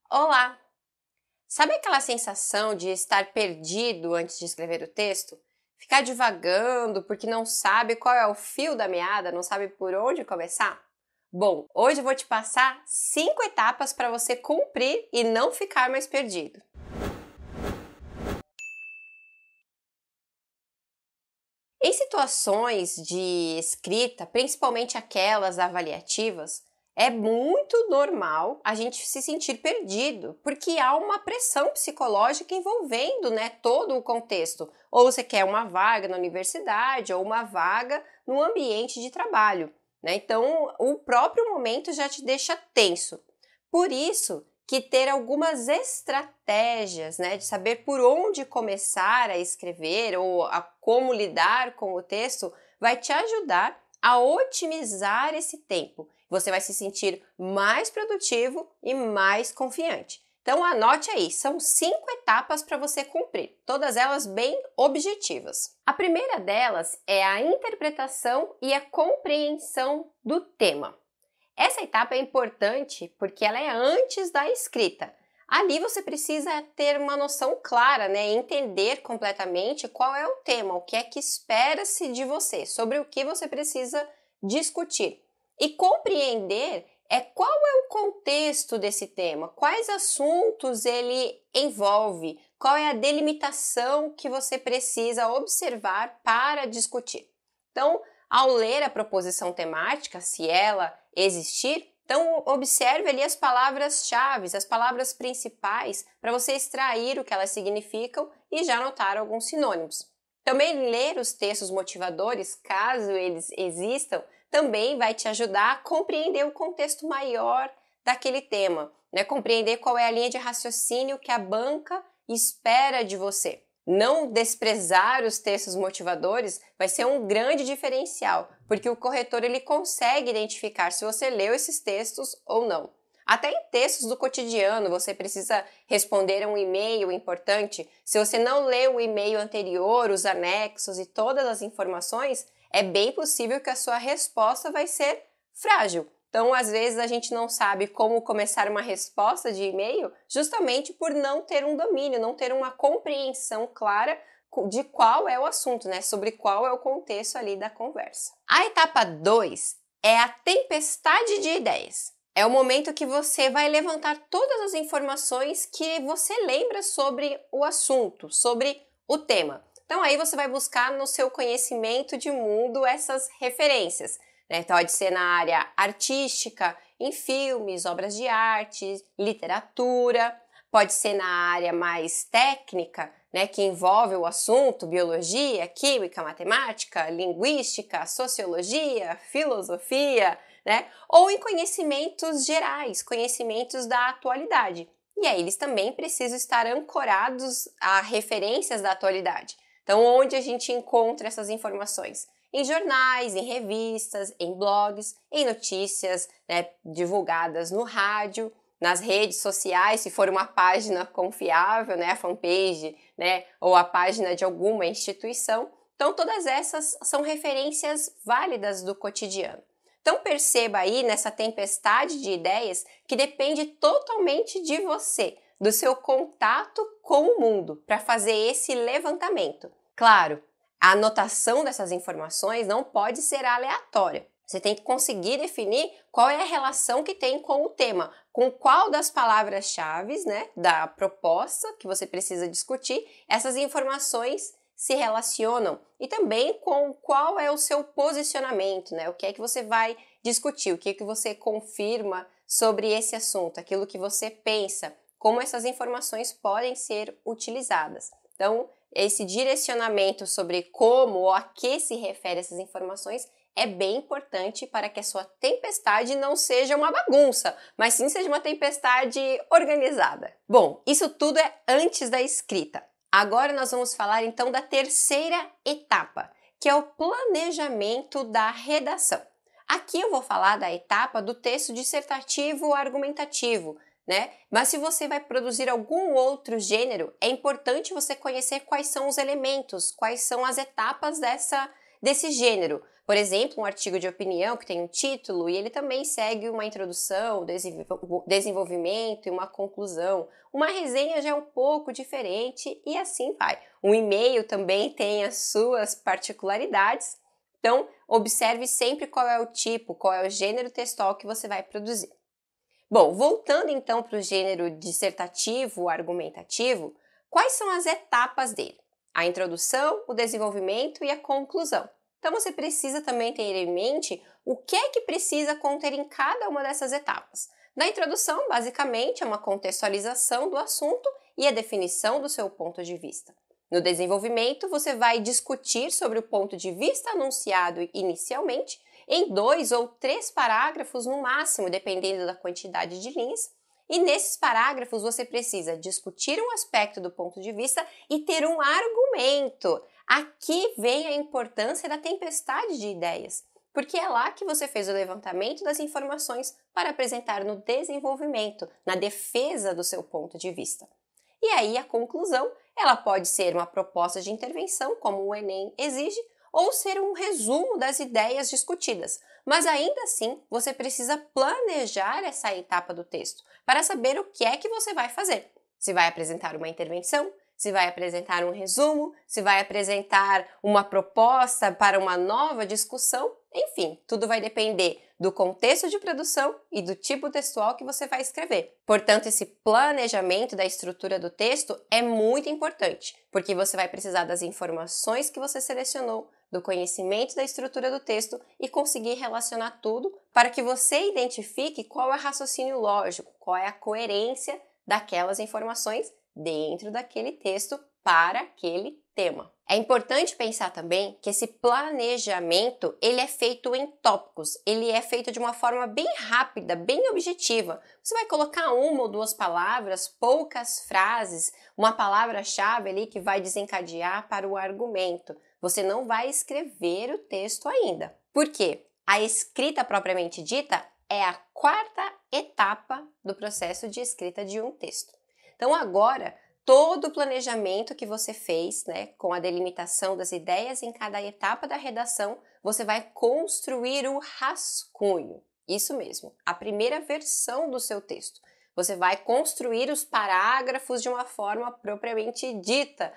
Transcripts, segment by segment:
Olá! Sabe aquela sensação de estar perdido antes de escrever o texto? Ficar divagando porque não sabe qual é o fio da meada, não sabe por onde começar? Bom, hoje eu vou te passar 5 etapas para você cumprir e não ficar mais perdido. Em situações de escrita, principalmente aquelas avaliativas, é muito normal a gente se sentir perdido, porque há uma pressão psicológica envolvendo, todo o contexto. Ou você quer uma vaga na universidade ou uma vaga no ambiente de trabalho, Então, o próprio momento já te deixa tenso. Por isso que ter algumas estratégias, de saber por onde começar a escrever ou a como lidar com o texto, vai te ajudar a otimizar esse tempo. Você vai se sentir mais produtivo e mais confiante. Então anote aí, são 5 etapas para você cumprir, todas elas bem objetivas. A primeira delas é a interpretação e a compreensão do tema. Essa etapa é importante porque ela é antes da escrita. Ali você precisa ter uma noção clara, entender completamente qual é o tema, o que é que espera-se de você, sobre o que você precisa discutir. E compreender qual é o contexto desse tema, quais assuntos ele envolve, qual é a delimitação que você precisa observar para discutir. Então, ao ler a proposição temática, se ela existir, então observe ali as palavras-chave, as palavras principais, para você extrair o que elas significam e já anotar alguns sinônimos. Também ler os textos motivadores, caso eles existam, também vai te ajudar a compreender o contexto maior daquele tema, compreender qual é a linha de raciocínio que a banca espera de você. Não desprezar os textos motivadores vai ser um grande diferencial, porque o corretor ele consegue identificar se você leu esses textos ou não. Até em textos do cotidiano, você precisa responder a um e-mail importante. Se você não leu o e-mail anterior, os anexos e todas as informações, é bem possível que a sua resposta vai ser frágil. Então, às vezes, a gente não sabe como começar uma resposta de e-mail justamente por não ter um domínio, não ter uma compreensão clara de qual é o assunto, sobre qual é o contexto ali da conversa. A etapa 2 é a tempestade de ideias. É o momento que você vai levantar todas as informações que você lembra sobre o assunto, sobre o tema. Então, aí você vai buscar no seu conhecimento de mundo essas referências. Pode ser na área artística, em filmes, obras de arte, literatura. Pode ser na área mais técnica, que envolve o assunto, biologia, química, matemática, linguística, sociologia, filosofia, ou em conhecimentos gerais, conhecimentos da atualidade. E aí eles também precisam estar ancorados a referências da atualidade. Então, onde a gente encontra essas informações? Em jornais, em revistas, em blogs, em notícias divulgadas no rádio, nas redes sociais, se for uma página confiável, a fanpage, ou a página de alguma instituição. Então, todas essas são referências válidas do cotidiano. Então, perceba aí nessa tempestade de ideias que depende totalmente de você, do seu contato com o mundo, para fazer esse levantamento. Claro, a anotação dessas informações não pode ser aleatória. Você tem que conseguir definir qual é a relação que tem com o tema, com qual das palavras-chave, da proposta que você precisa discutir, essas informações se relacionam e também com qual é o seu posicionamento, o que é que você vai discutir, o que é que você confirma sobre esse assunto, aquilo que você pensa, como essas informações podem ser utilizadas. Então, esse direcionamento sobre como ou a que se refere essas informações é bem importante para que a sua tempestade não seja uma bagunça, mas sim seja uma tempestade organizada. Bom, isso tudo é antes da escrita. Agora nós vamos falar então da terceira etapa, que é o planejamento da redação. Aqui eu vou falar da etapa do texto dissertativo ou argumentativo, Mas se você vai produzir algum outro gênero, é importante você conhecer quais são os elementos, quais são as etapas dessa desse gênero. Por exemplo, um artigo de opinião que tem um título e ele também segue uma introdução, desenvolvimento e uma conclusão. Uma resenha já é um pouco diferente e assim vai. Um e-mail também tem as suas particularidades, então observe sempre qual é o tipo, qual é o gênero textual que você vai produzir. Bom, voltando então para o gênero dissertativo, argumentativo, quais são as etapas dele? A introdução, o desenvolvimento e a conclusão. Então você precisa também ter em mente o que é que precisa conter em cada uma dessas etapas. Na introdução, basicamente, é uma contextualização do assunto e a definição do seu ponto de vista. No desenvolvimento, você vai discutir sobre o ponto de vista anunciado inicialmente em 2 ou 3 parágrafos no máximo, dependendo da quantidade de linhas. E nesses parágrafos você precisa discutir um aspecto do ponto de vista e ter um argumento. Aqui vem a importância da tempestade de ideias, porque é lá que você fez o levantamento das informações para apresentar no desenvolvimento, na defesa do seu ponto de vista. E aí a conclusão, ela pode ser uma proposta de intervenção, como o Enem exige, ou ser um resumo das ideias discutidas. Mas ainda assim, você precisa planejar essa etapa do texto para saber o que é que você vai fazer. Se vai apresentar uma intervenção, se vai apresentar um resumo, se vai apresentar uma proposta para uma nova discussão, enfim, tudo vai depender do contexto de produção e do tipo textual que você vai escrever. Portanto, esse planejamento da estrutura do texto é muito importante, porque você vai precisar das informações que você selecionou, do conhecimento da estrutura do texto e conseguir relacionar tudo para que você identifique qual é o raciocínio lógico, qual é a coerência daquelas informações dentro daquele texto para aquele tema. É importante pensar também que esse planejamento ele é feito em tópicos, ele é feito de uma forma bem rápida, bem objetiva. Você vai colocar 1 ou 2 palavras, poucas frases, uma palavra-chave ali que vai desencadear para o argumento. Você não vai escrever o texto ainda. Por quê? A escrita propriamente dita é a 4ª etapa do processo de escrita de um texto. Então agora, todo o planejamento que você fez, com a delimitação das ideias em cada etapa da redação, você vai construir o rascunho. Isso mesmo, a primeira versão do seu texto. Você vai construir os parágrafos de uma forma propriamente dita,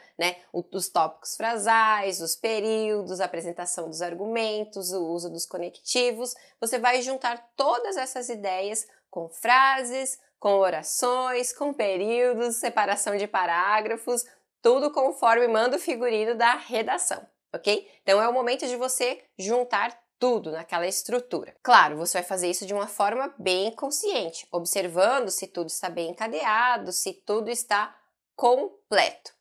os tópicos frasais, os períodos, a apresentação dos argumentos, o uso dos conectivos. Você vai juntar todas essas ideias com frases, com orações, com períodos, separação de parágrafos, tudo conforme manda o figurino da redação, ok? Então é o momento de você juntar tudo naquela estrutura. Claro, você vai fazer isso de uma forma bem consciente, observando se tudo está bem encadeado, se tudo está completo.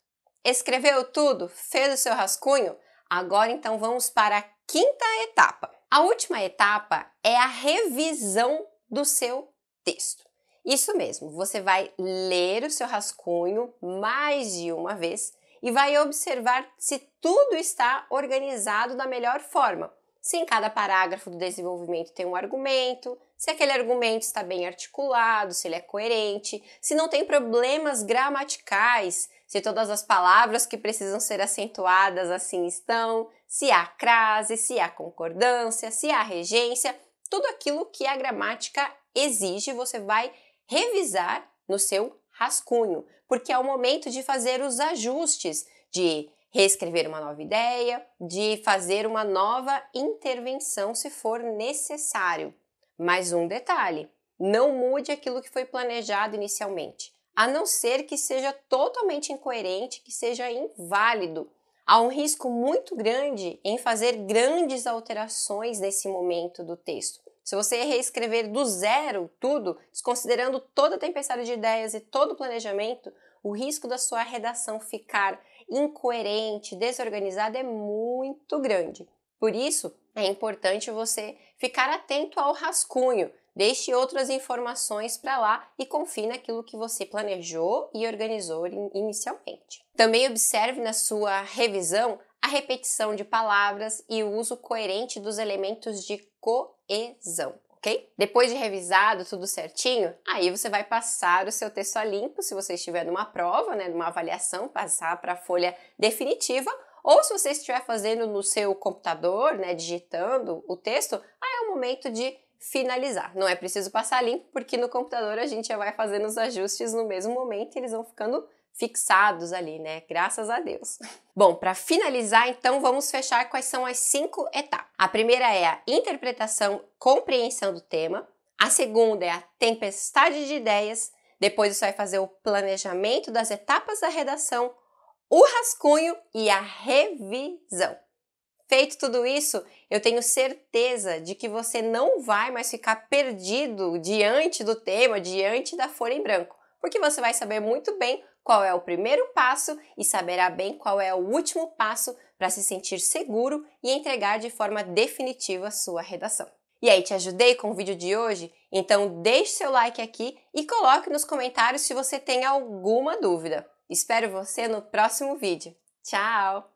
Escreveu tudo? Fez o seu rascunho? Agora então vamos para a 5ª etapa. A última etapa é a revisão do seu texto. Isso mesmo, você vai ler o seu rascunho mais de uma vez e vai observar se tudo está organizado da melhor forma. Se em cada parágrafo do desenvolvimento tem um argumento, se aquele argumento está bem articulado, se ele é coerente, se não tem problemas gramaticais, se todas as palavras que precisam ser acentuadas assim estão, se há crase, se há concordância, se há regência, tudo aquilo que a gramática exige, você vai revisar no seu rascunho, porque é o momento de fazer os ajustes, de reescrever uma nova ideia, de fazer uma nova intervenção se for necessário. Mais um detalhe, não mude aquilo que foi planejado inicialmente, a não ser que seja totalmente incoerente, que seja inválido. Há um risco muito grande em fazer grandes alterações nesse momento do texto. Se você reescrever do zero tudo, desconsiderando toda a tempestade de ideias e todo o planejamento, o risco da sua redação ficar incoerente, desorganizada é muito grande. Por isso, é importante você ficar atento ao rascunho, deixe outras informações para lá e confie naquilo que você planejou e organizou inicialmente. Também observe na sua revisão a repetição de palavras e o uso coerente dos elementos de coesão. Ok? Depois de revisado tudo certinho, aí você vai passar o seu texto a limpo, se você estiver numa prova, numa avaliação, passar para a folha definitiva, Ou se você estiver fazendo no seu computador, né, digitando o texto, aí é o momento de finalizar. Não é preciso passar limpo, porque no computador a gente já vai fazendo os ajustes no mesmo momento e eles vão ficando fixados ali, né? Graças a Deus. Bom, para finalizar, então, vamos fechar quais são as 5 etapas. A primeira é a interpretação, compreensão do tema. A segunda é a tempestade de ideias. Depois você vai fazer o planejamento das etapas da redação, o rascunho e a revisão. Feito tudo isso, eu tenho certeza de que você não vai mais ficar perdido diante do tema, diante da folha em branco, porque você vai saber muito bem qual é o primeiro passo e saberá bem qual é o último passo para se sentir seguro e entregar de forma definitiva a sua redação. E aí, te ajudei com o vídeo de hoje? Então deixe seu like aqui e coloque nos comentários se você tem alguma dúvida. Espero você no próximo vídeo. Tchau!